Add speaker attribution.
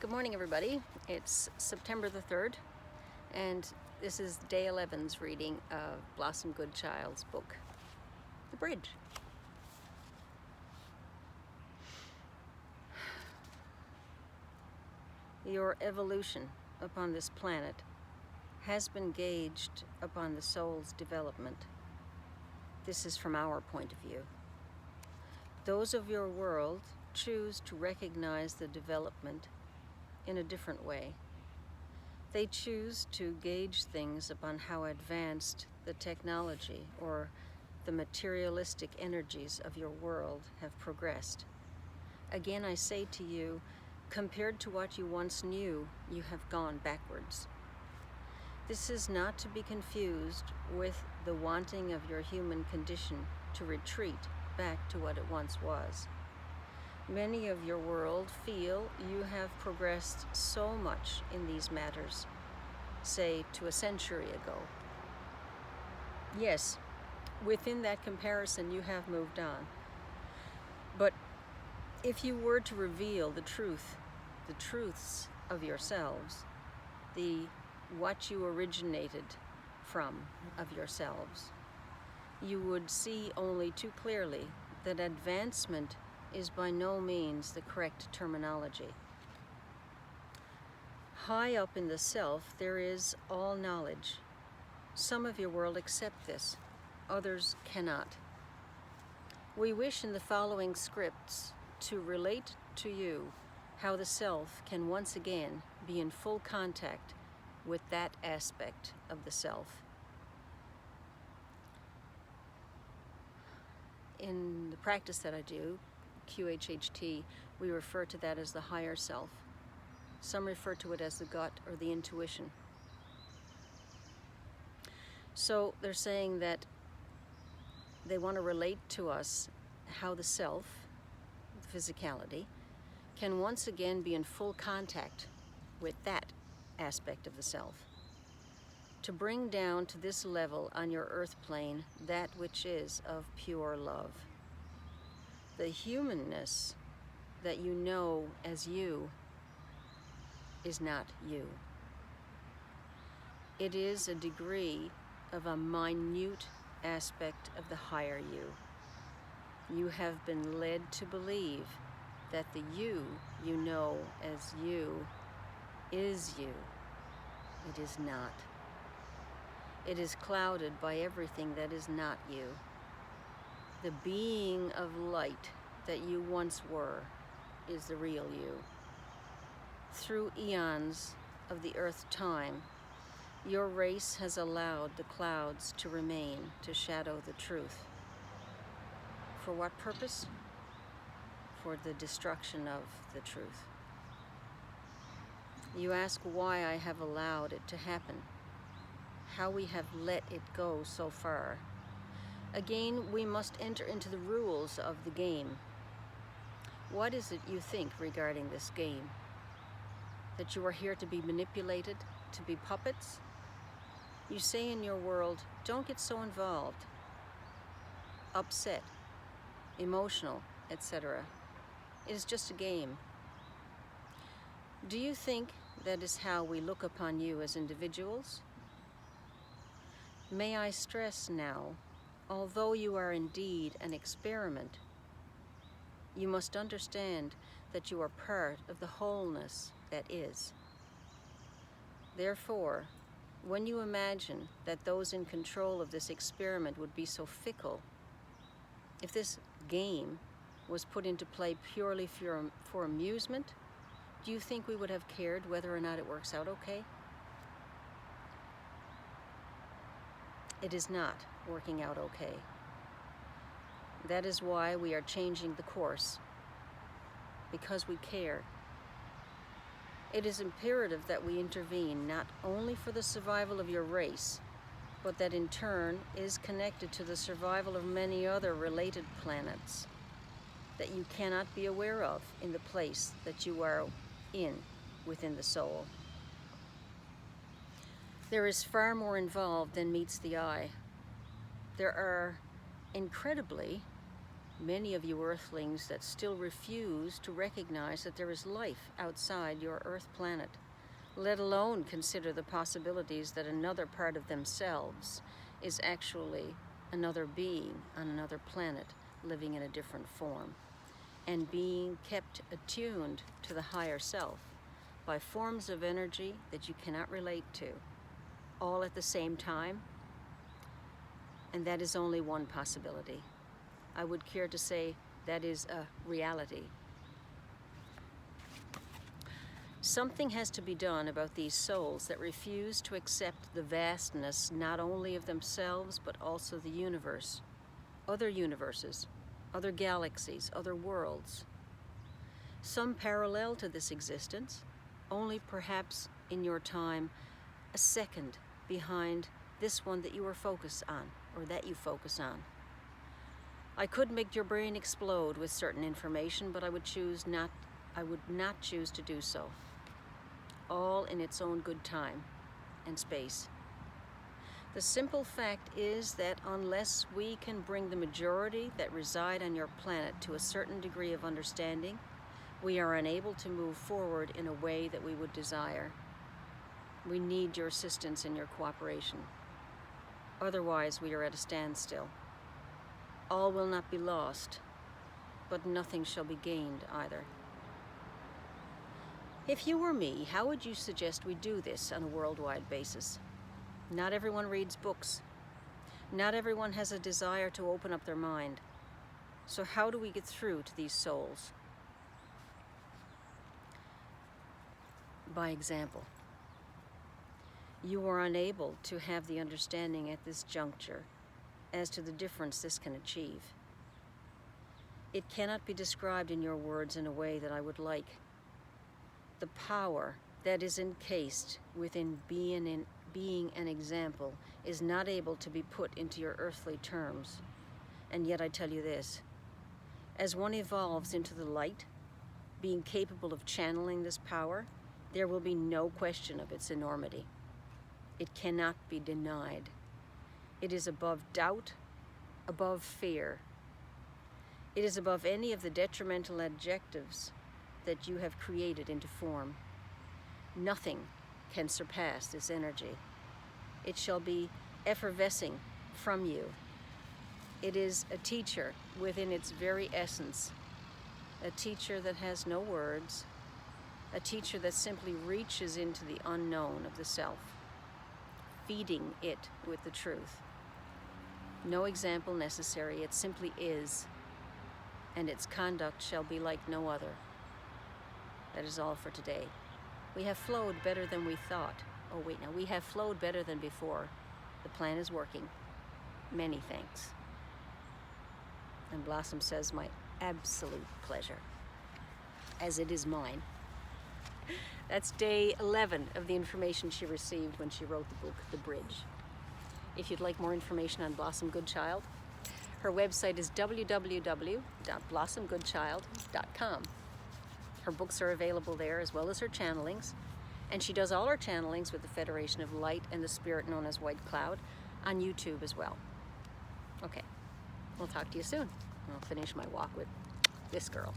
Speaker 1: Good morning, everybody. It's September the 3rd, and this is day 11's reading of Blossom Goodchild's book, The Bridge. Your evolution upon this planet has been gauged upon the soul's development. This is from our point of view. Those of your world choose to recognize the development in a different way. They choose to gauge things upon how advanced the technology or the materialistic energies of your world have progressed. Again, I say to you, compared to what you once knew, you have gone backwards. This is not to be confused with the wanting of your human condition to retreat back to what it once was. Many of your world feel you have progressed so much in these matters, say to a century ago. Yes, within that comparison you have moved on. But if you were to reveal the truths of yourselves, what you originated from of yourselves, you would see only too clearly that advancement is by no means the correct terminology. High up in the self, there is all knowledge. Some of your world accept this, others cannot. We wish in the following scripts to relate to you how the self can once again be in full contact with that aspect of the self. In the practice that I do, QHHT, we refer to that as the higher self. Some refer to it as the gut or the intuition. So they're saying that they want to relate to us how the self, the physicality, can once again be in full contact with that aspect of the self. To bring down to this level on your earth plane that which is of pure love. The humanness that you know as you is not you. It is a degree of a minute aspect of the higher you. You have been led to believe that the you know as you is you. It is not. It is clouded by everything that is not you. The being of light that you once were is the real you. Through eons of the earth time, your race has allowed the clouds to remain to shadow the truth. For what purpose? For the destruction of the truth. You ask why I have allowed it to happen, how we have let it go so far. Again, we must enter into the rules of the game. What is it you think regarding this game? That you are here to be manipulated, to be puppets? You say in your world, don't get so involved, upset, emotional, etc. It is just a game. Do you think that is how we look upon you as individuals? May I stress now, although you are indeed an experiment, you must understand that you are part of the wholeness that is. Therefore, when you imagine that those in control of this experiment would be so fickle, if this game was put into play purely for amusement, do you think we would have cared whether or not it works out okay? It is not working out okay. That is why we are changing the course, because we care. It is imperative that we intervene not only for the survival of your race, but that in turn is connected to the survival of many other related planets that you cannot be aware of in the place that you are in within the soul. There is far more involved than meets the eye. There are incredibly Many of you Earthlings that still refuse to recognize that there is life outside your Earth planet, let alone consider the possibilities that another part of themselves is actually another being on another planet living in a different form and being kept attuned to the higher self by forms of energy that you cannot relate to, all at the same time. And that is only one possibility. I would care to say that is a reality. Something has to be done about these souls that refuse to accept the vastness not only of themselves but also the universe, other universes, other galaxies, other worlds. Some parallel to this existence, only perhaps in your time a second behind this one that you are focused on, or that you focus on. I could make your brain explode with certain information, but I would not choose to do so. All in its own good time and space. The simple fact is that unless we can bring the majority that reside on your planet to a certain degree of understanding, we are unable to move forward in a way that we would desire. We need your assistance and your cooperation. Otherwise, we are at a standstill. All will not be lost, but nothing shall be gained either. If you were me, how would you suggest we do this on a worldwide basis? Not everyone reads books. Not everyone has a desire to open up their mind. So how do we get through to these souls? By example. You are unable to have the understanding at this juncture as to the difference this can achieve. It cannot be described in your words in a way that I would like. The power that is encased within being an example is not able to be put into your earthly terms. And yet I tell you this, as one evolves into the light, being capable of channeling this power, there will be no question of its enormity. It cannot be denied. It is above doubt, above fear. It is above any of the detrimental adjectives that you have created into form. Nothing can surpass this energy. It shall be effervescing from you. It is a teacher within its very essence, a teacher that has no words, a teacher that simply reaches into the unknown of the self, feeding it with the truth. No example necessary, it simply is, and its conduct shall be like no other. That is all for today. We have flowed better than we thought. Oh wait, now we have flowed better than before. The plan is working. Many thanks. And Blossom says, my absolute pleasure, as it is mine. That's day 11 of the information she received when she wrote the book, The Bridge. If you'd like more information on Blossom Goodchild, her website is www.blossomgoodchild.com. Her books are available there, as well as her channelings. And she does all her channelings with the Federation of Light and the spirit known as White Cloud on YouTube as well. Okay, we'll talk to you soon. I'll finish my walk with this girl.